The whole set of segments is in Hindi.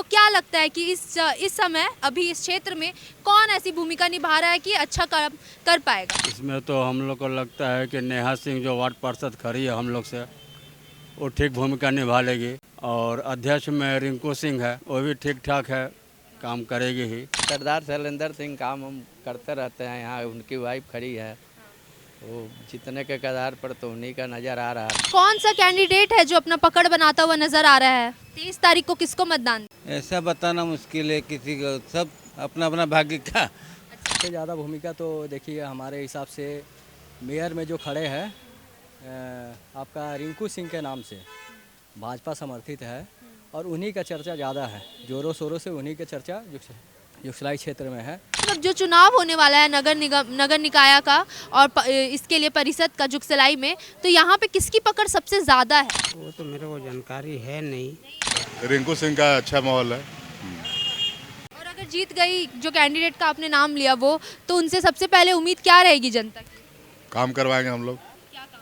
तो क्या लगता है कि इस समय अभी इस क्षेत्र में कौन ऐसी भूमिका निभा रहा है कि अच्छा काम कर पाएगा? इसमें तो हम लोग को लगता है कि नेहा सिंह जो वार्ड पार्षद खड़ी है हम लोग से, वो ठीक भूमिका निभा लेगी। और अध्यक्ष में रिंकू सिंह है, वो भी ठीक ठाक है, काम करेगी ही। सरदार शैलेंद्र सिंह काम हम करते रहते हैं यहाँ, उनकी वाइफ खड़ी है, वो जीतने के कगार पर तो उन्हीं का नज़र आ रहा है। कौन सा कैंडिडेट है जो अपना पकड़ बनाता हुआ नजर आ रहा है? 23 तारीख को किसको मतदान? ऐसा बताना मुश्किल है, किसी को सब अपना अपना भाग्य का। सबसे ज़्यादा भूमिका तो देखिए हमारे हिसाब से मेयर में जो खड़े हैं आपका रिंकू सिंह के नाम से भाजपा समर्थित है और उन्हीं का चर्चा ज़्यादा है, जोरों शोरों से उन्हीं का चर्चा जुगसलाई क्षेत्र में है। मतलब जो चुनाव होने वाला है नगर निकाय का और इसके लिए परिषद का जुगसलाई में, तो यहाँ पे किसकी पकड़ सबसे ज़्यादा है? वो तो मेरे को जानकारी है नहीं। रिंकू सिंह का अच्छा माहौल है। और अगर जीत गई जो कैंडिडेट का आपने नाम लिया वो, तो उनसे सबसे पहले उम्मीद क्या रहेगी जनता की? काम करवाएंगे हम लोग, क्या काम?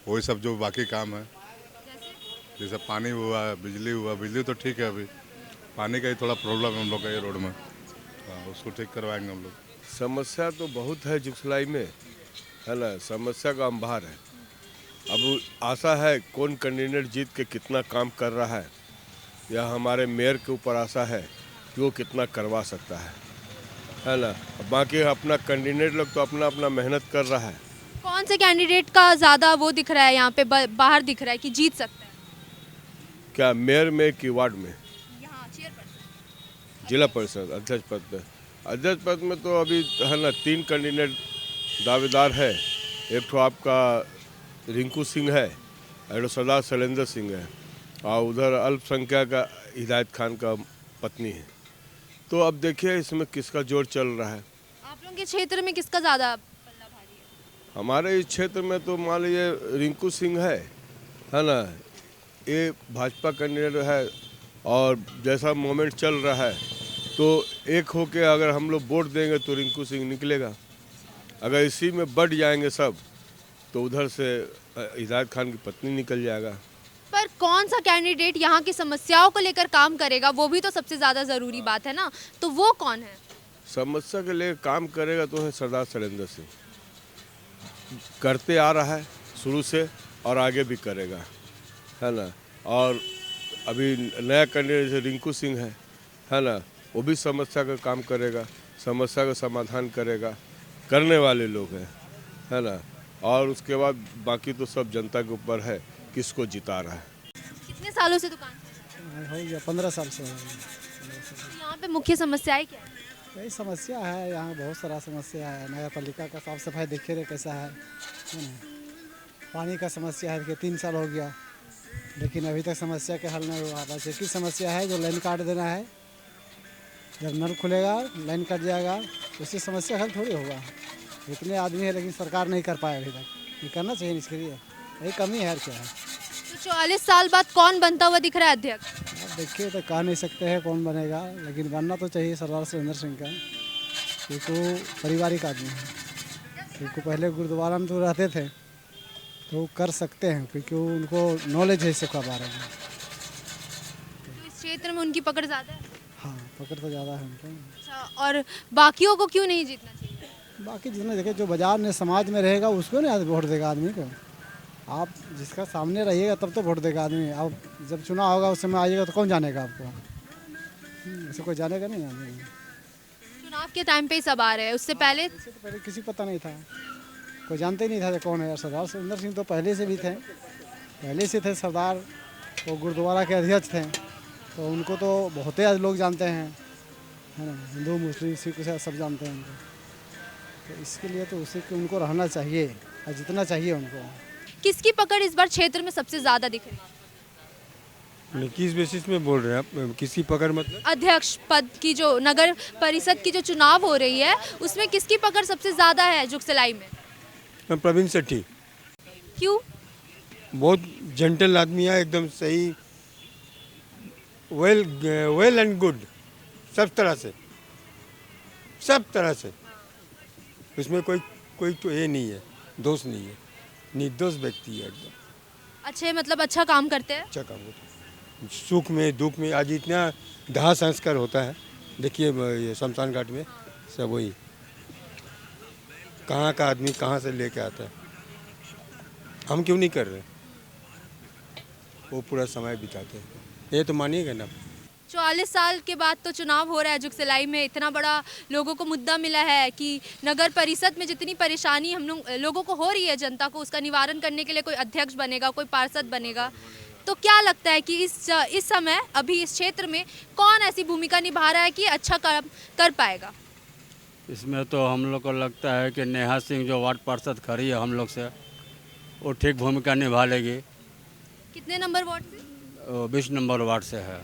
वही सब जो बाकी काम है, जैसे पानी हुआ, बिजली हुआ। बिजली तो ठीक है, अभी पानी का ही थोड़ा प्रॉब्लम है हम लोग का ये रोड में, उसको ठीक करवाएंगे हम लोग। समस्या तो बहुत है जुगसलाई में, है ना, समस्या का अंबार है। अब आशा है कौन कैंडिडेट जीत के कितना काम कर रहा है, या हमारे मेयर के ऊपर आशा है कि वो कितना करवा सकता है ना। बाकी अपना कैंडिडेट लोग तो अपना अपना मेहनत कर रहा है। कौन से कैंडिडेट का ज़्यादा वो दिख रहा है यहाँ पे बाहर दिख रहा है कि जीत सकता है? क्या मेयर में कि वार्ड में? यहाँ चेयरपर्सन, जिला परिषद अध्यक्ष पद पे। अध्यक्ष पद में तो अभी है ना 3 कैंडिडेट दावेदार है। एक तो आपका रिंकू सिंह है, एक तो सरदार शैलेंद्र सिंह है, और उधर अल्पसंख्यक का हिदायत खान का पत्नी है। तो अब देखिए इसमें किसका जोर चल रहा है। आप लोगों के क्षेत्र में किसका ज़्यादा पल्ला भारी है? हमारे इस क्षेत्र में तो मान लीजिए रिंकू सिंह है ना, ये भाजपा कैंडिडेट है। और जैसा मोमेंट चल रहा है तो एक होके अगर हम लोग वोट देंगे तो रिंकू सिंह निकलेगा। अगर इसी में बढ़ जाएंगे सब तो उधर से हिदायत खान की पत्नी निकल जाएगा। पर कौन सा कैंडिडेट यहाँ की समस्याओं को लेकर काम करेगा, वो भी तो सबसे ज़्यादा ज़रूरी बात है ना। तो वो कौन है? समस्या के लिए काम करेगा तो है सरदार शैलेंद्र सिंह, करते आ रहा है शुरू से और आगे भी करेगा, है ना। और अभी नया कैंडिडेट रिंकू सिंह है ना, वो भी समस्या का काम करेगा, समस्या का समाधान करेगा, करने वाले लोग हैं, है ना। और उसके बाद बाकी तो सब जनता के ऊपर है किसको जिता रहा है। कितने सालों से दुकान हो गया 15 साल से। यहाँ पे मुख्य समस्याएं क्या है? यही समस्या है, यहाँ बहुत सारा समस्या है। नगर पालिका का साफ सफाई देखिए रहे कैसा है ना। पानी का समस्या है कि 3 साल हो गया लेकिन अभी तक समस्या के हल नहीं हुआ। बस एक ही समस्या है जो लाइन काट देना है, जब नल खुलेगा लाइन कट जाएगा, उसकी समस्या हल थोड़ी होगा। इतने आदमी है लेकिन सरकार नहीं कर पाया अभी तक। ये करना चाहिए इसके लिए, यही कमी है। क्या है तो 44 साल बाद कौन बनता हुआ दिख रहा है अध्यक्ष? अब देखिए तो कह नहीं सकते हैं कौन बनेगा, लेकिन बनना तो चाहिए सरदार शैलेंद्र सिंह का, क्योंकि वो पारिवारिक आदमी है। क्योंकि पहले गुरुद्वारा में तो रहते थे तो वो कर सकते हैं, क्योंकि उनको नॉलेज है इसके बारे में। तो इस क्षेत्र में उनकी पकड़ ज़्यादा है? हाँ, पकड़ तो ज़्यादा है उनको। अच्छा, और बाकियों को क्यों नहीं जीतना चाहिए? बाकी जितने देखे जो बाजार में समाज में रहेगा उसको नहीं वोट देगा आदमी को। आप जिसका सामने रहिएगा तब तो वोट देगा आदमी। अब जब चुनाव होगा उस समय आइएगा तो कौन जानेगा आपको? ऐसे कोई जानेगा नहीं आदमी। चुनाव के टाइम पे ही सब आ रहे हैं, उससे पहले इससे तो पहले किसी को पता नहीं था, कोई जानते ही नहीं था कौन है। सरदार शैलेंद्र सिंह तो पहले से भी थे, पहले से थे सरदार। वो गुरुद्वारा के अध्यक्ष थे तो उनको तो बहुत ही लोग जानते हैं, है ना। हिंदू मुस्लिम सिख सब जानते हैं उनको। तो इसके लिए तो उसी को उनको रहना चाहिए और जितना चाहिए उनको। किसकी पकड़ इस बार क्षेत्र में सबसे ज़्यादा दिख रही है? किस बेसिस में बोल रहे हैं आप? किसकी पकड़ मतलब? अध्यक्ष पद की जो नगर परिषद की जो चुनाव हो रही है उसमें किसकी पकड़ सबसे ज़्यादा है जुगसलाई में? प्रवीण सेठी। क्यों? बहुत जेंटल आदमी है, एकदम सही, वेल एंड गुड, सब तरह से। उसमें कोई तो ये नहीं है, दोष नहीं है, निर्दोष व्यक्ति है एकदम। अच्छे मतलब अच्छा काम करते हैं? अच्छा काम करते हैं, सुख में दुख में। आज इतना दाह संस्कार होता है, देखिए ये शमशान घाट में सब वही कहाँ का आदमी कहाँ से लेके आता है, हम क्यों नहीं कर रहे, वो पूरा समय बिताते हैं, ये तो मानिएगा ना। 44 साल के बाद तो चुनाव हो रहा है जुगसलाई में, इतना बड़ा लोगों को मुद्दा मिला है कि नगर परिषद में जितनी परेशानी हम लोगों को हो रही है, जनता को, उसका निवारण करने के लिए कोई अध्यक्ष बनेगा, कोई पार्षद बनेगा। तो क्या लगता है कि इस समय अभी इस क्षेत्र में कौन ऐसी भूमिका निभा रहा है कि अच्छा काम कर पाएगा? इसमें तो हम लोग को लगता है कि नेहा सिंह जो वार्ड पार्षद खड़ी है हम लोग से, वो ठीक भूमिका निभा लेगी। कितने नंबर वार्ड से? 20 नंबर वार्ड से है।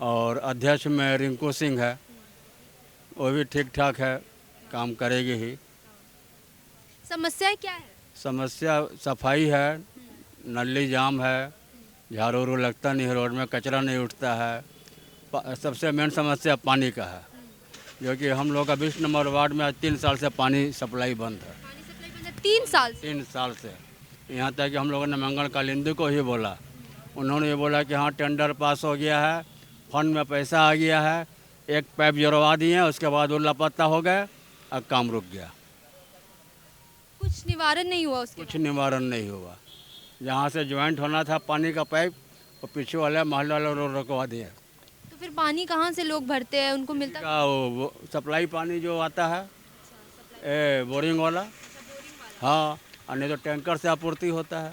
और अध्यक्ष में रिंकू सिंह है, वो भी ठीक ठाक है, काम करेगी ही। समस्याएं क्या है? समस्या सफाई है, नली जाम है, झाड़ू उड़ू लगता नहीं है, रोड में कचरा नहीं उठता है। सबसे मेन समस्या पानी का है, जो कि हम लोग का 20 नंबर वार्ड में आज 3 साल से पानी सप्लाई बंद है। पानी सप्लाई बंद है 3 साल से? 3 साल से। यहाँ तक कि हम लोगों ने मंगल कालिंदी को ही बोला, उन्होंने ये बोला कि हाँ टेंडर पास हो गया है, फंड में पैसा आ गया है, एक पाइप जोड़वा दिए, उसके बाद वो लापता हो गए और काम रुक गया। कुछ निवारण नहीं हुआ उसके? कुछ निवारण नहीं हुआ। जहाँ से ज्वाइंट होना था पानी का पाइप, वो पीछे वाले महल वाले रोड रुकवा दिए। तो फिर पानी कहाँ से लोग भरते हैं, उनको मिलता का वो सप्लाई पानी जो आता है बोरिंग वाला, हाँ, और नहीं तो टैंकर से आपूर्ति होता है,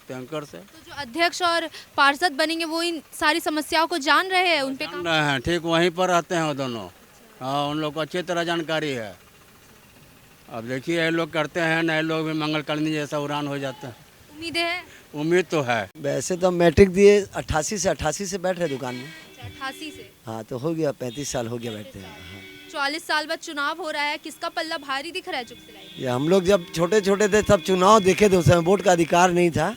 टैंकर से। तो जो अध्यक्ष और पार्षद बनेंगे वो इन सारी समस्याओं को जान रहे हैं, उन पे काम रहे हैं, ठीक वहीं पर रहते हैं वो दोनों। हाँ, उन लोग को अच्छी तरह जानकारी है। अब देखिए ये लोग करते हैं, नए लोग भी मंगल कालिंदी जैसा उड़ान हो जाता है। उम्मीदें हैं? उम्मीद तो है। वैसे तो मैट्रिक दिए 88 से बैठ रहे दुकान में। 88 से? हाँ, तो हो गया 35 साल हो गया बैठते हैं। हाँ। 44 साल बाद चुनाव हो रहा है, किसका पल्ला भारी दिख रहा है जुगसलाई में? ये हम लोग जब छोटे छोटे थे तब चुनाव देखे थे, उस समय वोट का अधिकार नहीं था,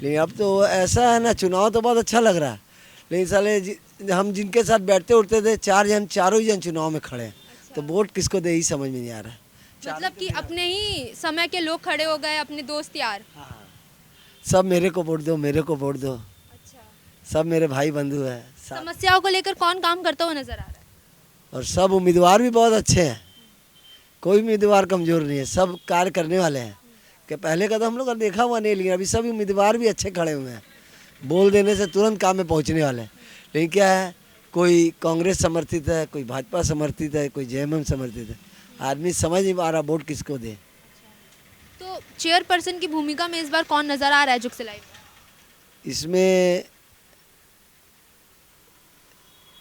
लेकिन अब तो ऐसा है ना, चुनाव तो बहुत अच्छा लग रहा है, लेकिन साले हम जिनके साथ बैठते उठते थे चारों ही जन चुनाव में खड़े हैं, तो वोट किसको दे ही समझ में नहीं आ रहा। मतलब कि अपने ही समय के लोग खड़े हो गए, अपने दोस्त यार। सब मेरे को वोट दो, मेरे को वोट दो। अच्छा। सब मेरे भाई बंधु है। समस्याओं को लेकर कौन काम करता हुआ नजर आ रहा है? और सब उम्मीदवार भी बहुत अच्छे हैं, कोई उम्मीदवार कमज़ोर नहीं है, सब कार्य करने वाले हैं। कि पहले का तो हम लोग का देखा हुआ नहीं, लेकिन अभी सब उम्मीदवार भी अच्छे खड़े हुए हैं, बोल देने से तुरंत काम में पहुंचने वाले हैं। लेकिन क्या है, कोई कांग्रेस समर्थित है, कोई भाजपा समर्थित है, कोई जेएमएम समर्थित है, आदमी समझ नहीं पा रहा वोट किसको दे। तो चेयरपर्सन की भूमिका में इस बार कौन नजर आ रहा है जुगसलाई में? इसमें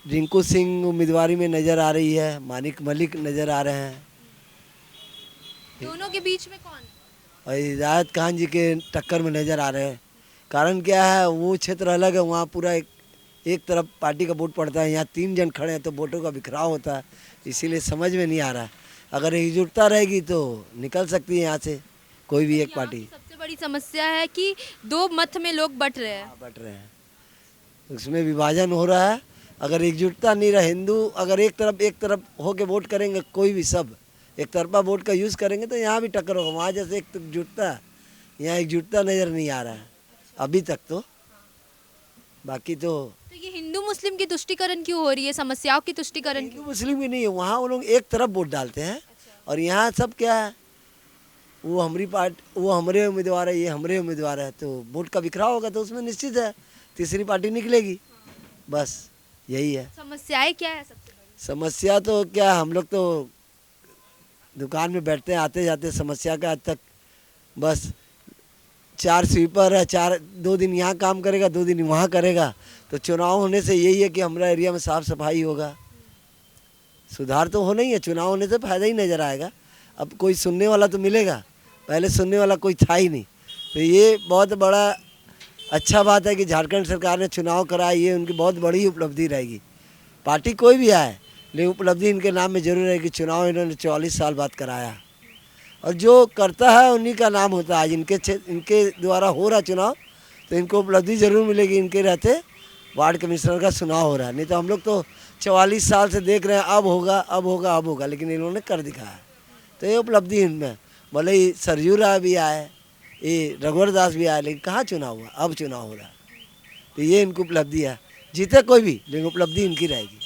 रिंकू सिंह उम्मीदवारी में नज़र आ रही है, मानिक मलिक नज़र आ रहे हैं, दोनों के बीच में कौन? और हिदायत खान जी के टक्कर में नज़र आ रहे हैं। कारण क्या है, वो क्षेत्र अलग है, वहाँ पूरा एक तरफ पार्टी का वोट पड़ता है, यहाँ 3 जन खड़े हैं तो वोटों का बिखराव होता है, इसीलिए समझ में नहीं आ रहा। अगर एकजुटता रहेगी तो निकल सकती है यहाँ से कोई भी एक पार्टी। सबसे बड़ी समस्या है कि 2 मत में लोग बट रहे हैं। बट रहे हैं, उसमें विभाजन हो रहा है। अगर एकजुटता नहीं रहे, हिंदू अगर एक तरफ होके वोट करेंगे, कोई भी सब एक तरफा वोट का यूज़ करेंगे तो यहाँ भी टक्कर होगा। वहाँ जैसे एकजुटता, यहाँ एकजुटता नज़र नहीं आ रहा है अभी तक तो। बाकी तो ये हिंदू मुस्लिम की तुष्टीकरण क्यों हो रही है, समस्याओं की तुष्टीकरण हिंदू क्यों? मुस्लिम भी नहीं है, वहाँ वो लोग एक तरफ वोट डालते हैं। और यहाँ सब क्या है, वो हमारी पार्टी, वो हमारे उम्मीदवार है, ये हमारे उम्मीदवार है, तो वोट का बिखराव होगा तो उसमें निश्चित है तीसरी पार्टी निकलेगी। बस यही है। समस्याएं क्या है सबसे बड़ी? समस्या तो क्या, हम लोग तो दुकान में बैठते हैं, आते जाते, समस्या का आज तक बस 4 स्वीपर है, 2 दिन यहाँ काम करेगा, 2 दिन वहाँ करेगा। तो चुनाव होने से यही है कि हमारा एरिया में साफ़ सफाई होगा, सुधार तो होना ही है। चुनाव होने से फ़ायदा ही नज़र आएगा। अब कोई सुनने वाला तो मिलेगा, पहले सुनने वाला कोई था ही नहीं। तो ये बहुत बड़ा अच्छा बात है कि झारखंड सरकार ने चुनाव कराया, ये उनकी बहुत बड़ी उपलब्धि रहेगी। पार्टी कोई भी आए, लेकिन उपलब्धि इनके नाम में जरूर है कि चुनाव इन्होंने 44 साल बाद कराया, और जो करता है उन्हीं का नाम होता है। आज इनके द्वारा हो रहा चुनाव, तो इनको उपलब्धि ज़रूर मिलेगी। इनके रहते वार्ड कमिश्नर का चुनाव हो रहा है, नहीं तो हम लोग तो 44 साल से देख रहे हैं अब होगा अब होगा अब होगा, लेकिन इन्होंने कर दिखाया। तो ये उपलब्धि इनमें, भले ही सरजू राय भी आए, ये रघुवर दास भी आए, लेकिन कहाँ चुनाव हुआ, अब चुनाव हो रहा है। तो ये इनको उपलब्धि है। जीते कोई भी, लेकिन उपलब्धि इनकी रहेगी।